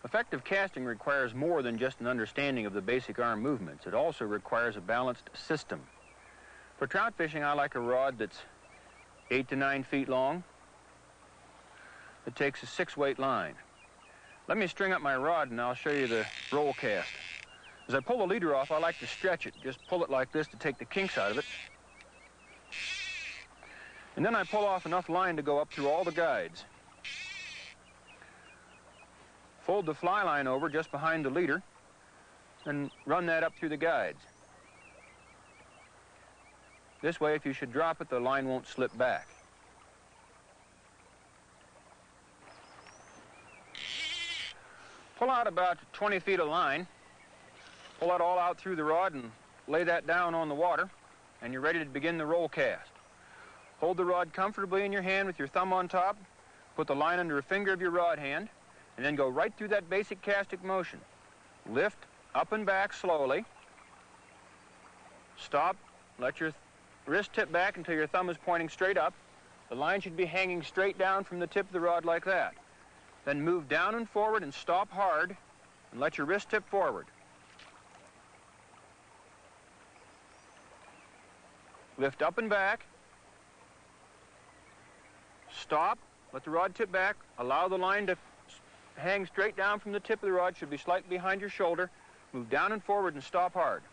Effective casting requires more than just an understanding of the basic arm movements. It also requires a balanced system. For trout fishing, I like a rod that's 8 to 9 feet long. It takes a 6-weight line. Let me string up my rod and I'll show you the roll cast. As I pull the leader off, I like to stretch it. Just pull it like this to take the kinks out of it. And then I pull off enough line to go up through all the guides. Fold the fly line over just behind the leader and run that up through the guides. This way, if you should drop it, the line won't slip back. Pull out about 20 feet of line. Pull that all out through the rod and lay that down on the water, and you're ready to begin the roll cast. Hold the rod comfortably in your hand with your thumb on top. Put the line under a finger of your rod hand, and then go right through that basic casting motion. Lift up and back slowly. Stop. Let your wrist tip back until your thumb is pointing straight up. The line should be hanging straight down from the tip of the rod like that. Then move down and forward and stop hard and let your wrist tip forward. Lift up and back. Stop. Let the rod tip back. Allow the line to hang straight down from the tip of the rod. Should be slightly behind your shoulder. Move down and forward and stop hard.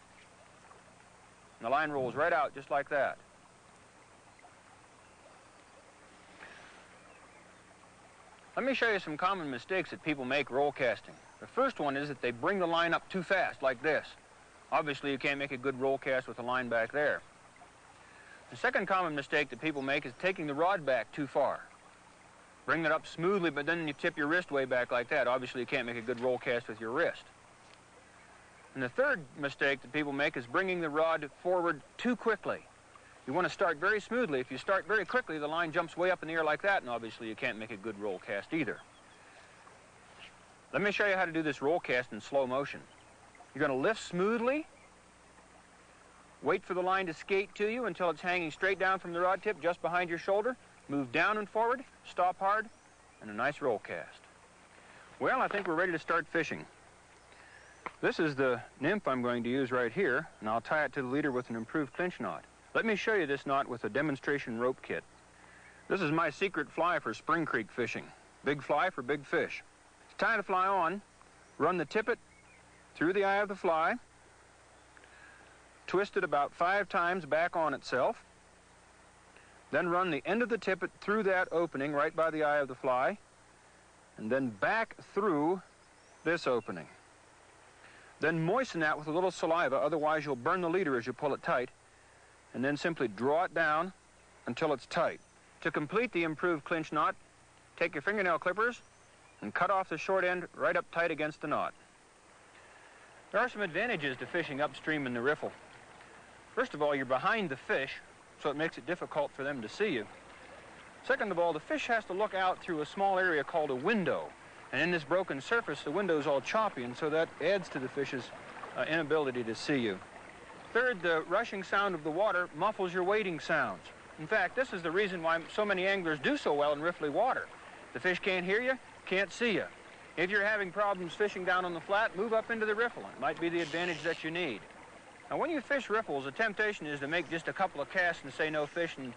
And the line rolls right out just like that. Let me show you some common mistakes that people make roll casting. The first one is that they bring the line up too fast, like this. Obviously, you can't make a good roll cast with the line back there. The second common mistake that people make is taking the rod back too far. Bring it up smoothly, but then you tip your wrist way back like that. Obviously, you can't make a good roll cast with your wrist. And the third mistake that people make is bringing the rod forward too quickly. You want to start very smoothly. If you start very quickly, the line jumps way up in the air like that, and obviously you can't make a good roll cast either. Let me show you how to do this roll cast in slow motion. You're going to lift smoothly, wait for the line to skate to you until it's hanging straight down from the rod tip just behind your shoulder, move down and forward, stop hard, and a nice roll cast. Well, I think we're ready to start fishing. This is the nymph I'm going to use right here, and I'll tie it to the leader with an improved clinch knot. Let me show you this knot with a demonstration rope kit. This is my secret fly for spring creek fishing. Big fly for big fish. To tie the fly on, run the tippet through the eye of the fly, twist it about 5 times back on itself, then run the end of the tippet through that opening right by the eye of the fly, and then back through this opening. Then moisten that with a little saliva, otherwise you'll burn the leader as you pull it tight, and then simply draw it down until it's tight. To complete the improved clinch knot, take your fingernail clippers and cut off the short end right up tight against the knot. There are some advantages to fishing upstream in the riffle. First of all, you're behind the fish, so it makes it difficult for them to see you. Second of all, the fish has to look out through a small area called a window. And in this broken surface, the window's all choppy, and so that adds to the fish's inability to see you. Third, the rushing sound of the water muffles your wading sounds. In fact, this is the reason why so many anglers do so well in riffly water. The fish can't hear you, can't see you. If you're having problems fishing down on the flat, move up into the riffle. It might be the advantage that you need. Now, when you fish riffles, the temptation is to make just a couple of casts and say no fish and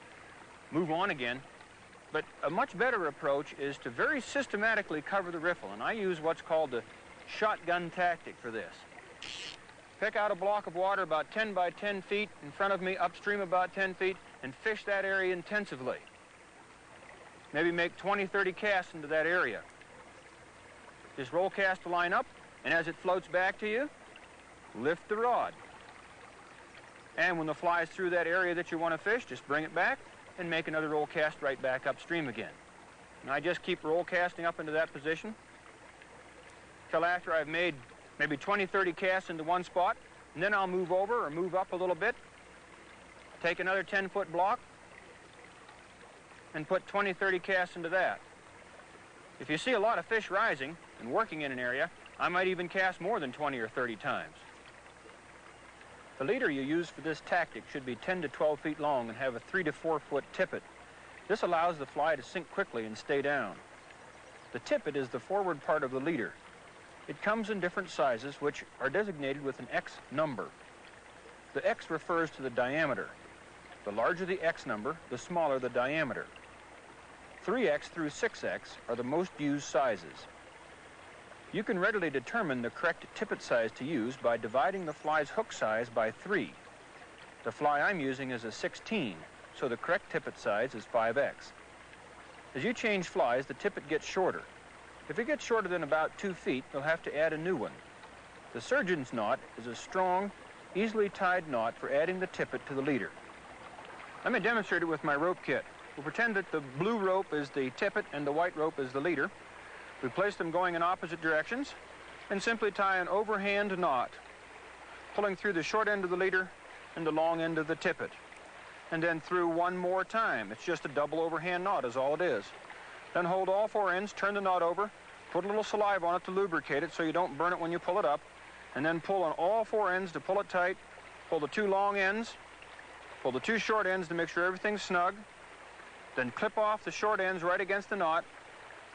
move on again. But a much better approach is to very systematically cover the riffle, and I use what's called the shotgun tactic for this. Pick out a block of water about 10 by 10 feet in front of me, upstream about 10 feet, and fish that area intensively. Maybe make 20, 30 casts into that area. Just roll cast the line up, and as it floats back to you, lift the rod. And when the fly is through that area that you want to fish, just bring it back and make another roll cast right back upstream again. And I just keep roll casting up into that position till after I've made maybe 20, 30 casts into one spot, and then I'll move over or move up a little bit, take another 10-foot block, and put 20, 30 casts into that. If you see a lot of fish rising and working in an area, I might even cast more than 20 or 30 times. The leader you use for this tactic should be 10 to 12 feet long and have a 3 to 4 foot tippet. This allows the fly to sink quickly and stay down. The tippet is the forward part of the leader. It comes in different sizes, which are designated with an X number. The X refers to the diameter. The larger the X number, the smaller the diameter. 3X through 6X are the most used sizes. You can readily determine the correct tippet size to use by dividing the fly's hook size by 3. The fly I'm using is a 16, so the correct tippet size is 5X. As you change flies, the tippet gets shorter. If it gets shorter than about 2 feet, you'll have to add a new one. The surgeon's knot is a strong, easily tied knot for adding the tippet to the leader. Let me demonstrate it with my rope kit. We'll pretend that the blue rope is the tippet and the white rope is the leader. We place them going in opposite directions and simply tie an overhand knot, pulling through the short end of the leader and the long end of the tippet. And then through one more time. It's just a double overhand knot is all it is. Then hold all 4 ends, turn the knot over, put a little saliva on it to lubricate it so you don't burn it when you pull it up, and then pull on all 4 ends to pull it tight, pull the 2 long ends, pull the 2 short ends to make sure everything's snug, then clip off the short ends right against the knot,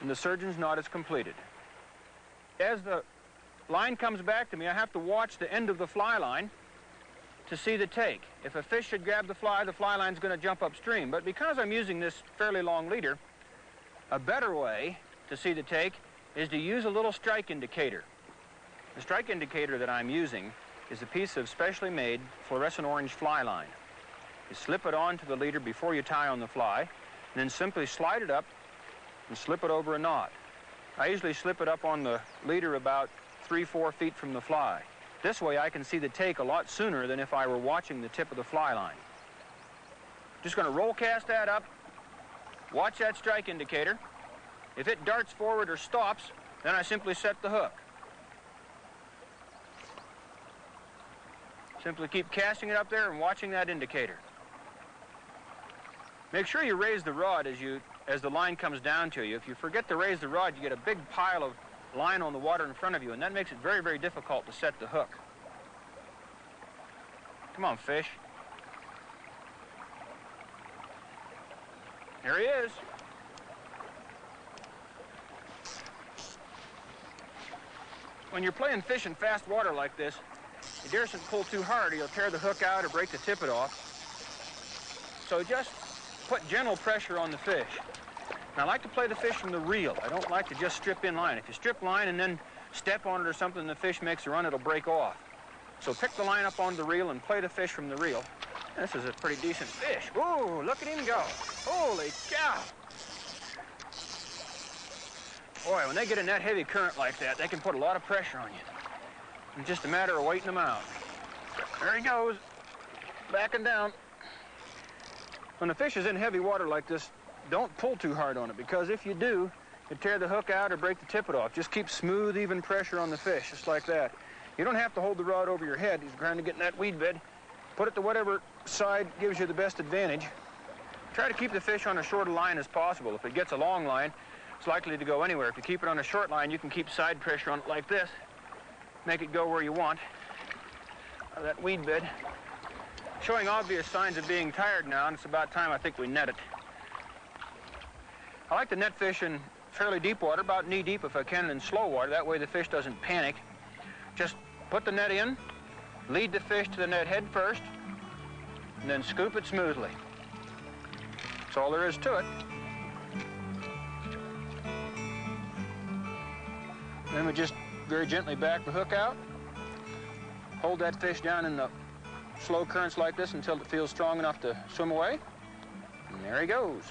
and the surgeon's knot is completed. As the line comes back to me, I have to watch the end of the fly line to see the take. If a fish should grab the fly line's going to jump upstream. But because I'm using this fairly long leader, a better way to see the take is to use a little strike indicator. The strike indicator that I'm using is a piece of specially made fluorescent orange fly line. You slip it onto the leader before you tie on the fly, and then simply slide it up and slip it over a knot. I usually slip it up on the leader about 3-4 feet from the fly. This way I can see the take a lot sooner than if I were watching the tip of the fly line. Just going to roll cast that up, watch that strike indicator. If it darts forward or stops, then I simply set the hook. Simply keep casting it up there and watching that indicator. Make sure you raise the rod as the line comes down to you. If you forget to raise the rod, you get a big pile of line on the water in front of you, and that makes it very, very difficult to set the hook. Come on, fish. There he is. When you're playing fish in fast water like this, you daren't pull too hard or you'll tear the hook out or break the tippet off. So just put gentle pressure on the fish. Now, I like to play the fish from the reel. I don't like to just strip in line. If you strip line and then step on it or something and the fish makes a run, it'll break off. So pick the line up on the reel and play the fish from the reel. This is a pretty decent fish. Ooh, look at him go. Holy cow. Boy, when they get in that heavy current like that, they can put a lot of pressure on you. It's just a matter of waiting them out. There he goes, backing down. When the fish is in heavy water like this, don't pull too hard on it, because if you do, you tear the hook out or break the tippet off. Just keep smooth, even pressure on the fish, just like that. You don't have to hold the rod over your head. He's trying to get in that weed bed. Put it to whatever side gives you the best advantage. Try to keep the fish on as short a line as possible. If it gets a long line, it's likely to go anywhere. If you keep it on a short line, you can keep side pressure on it like this. Make it go where you want. That weed bed. Showing obvious signs of being tired now, and it's about time I think we net it. I like to net fish in fairly deep water, about knee deep if I can, in slow water. That way the fish doesn't panic. Just put the net in, lead the fish to the net head first, and then scoop it smoothly. That's all there is to it. Then we just very gently back the hook out, hold that fish down in the slow currents like this until it feels strong enough to swim away, and there he goes.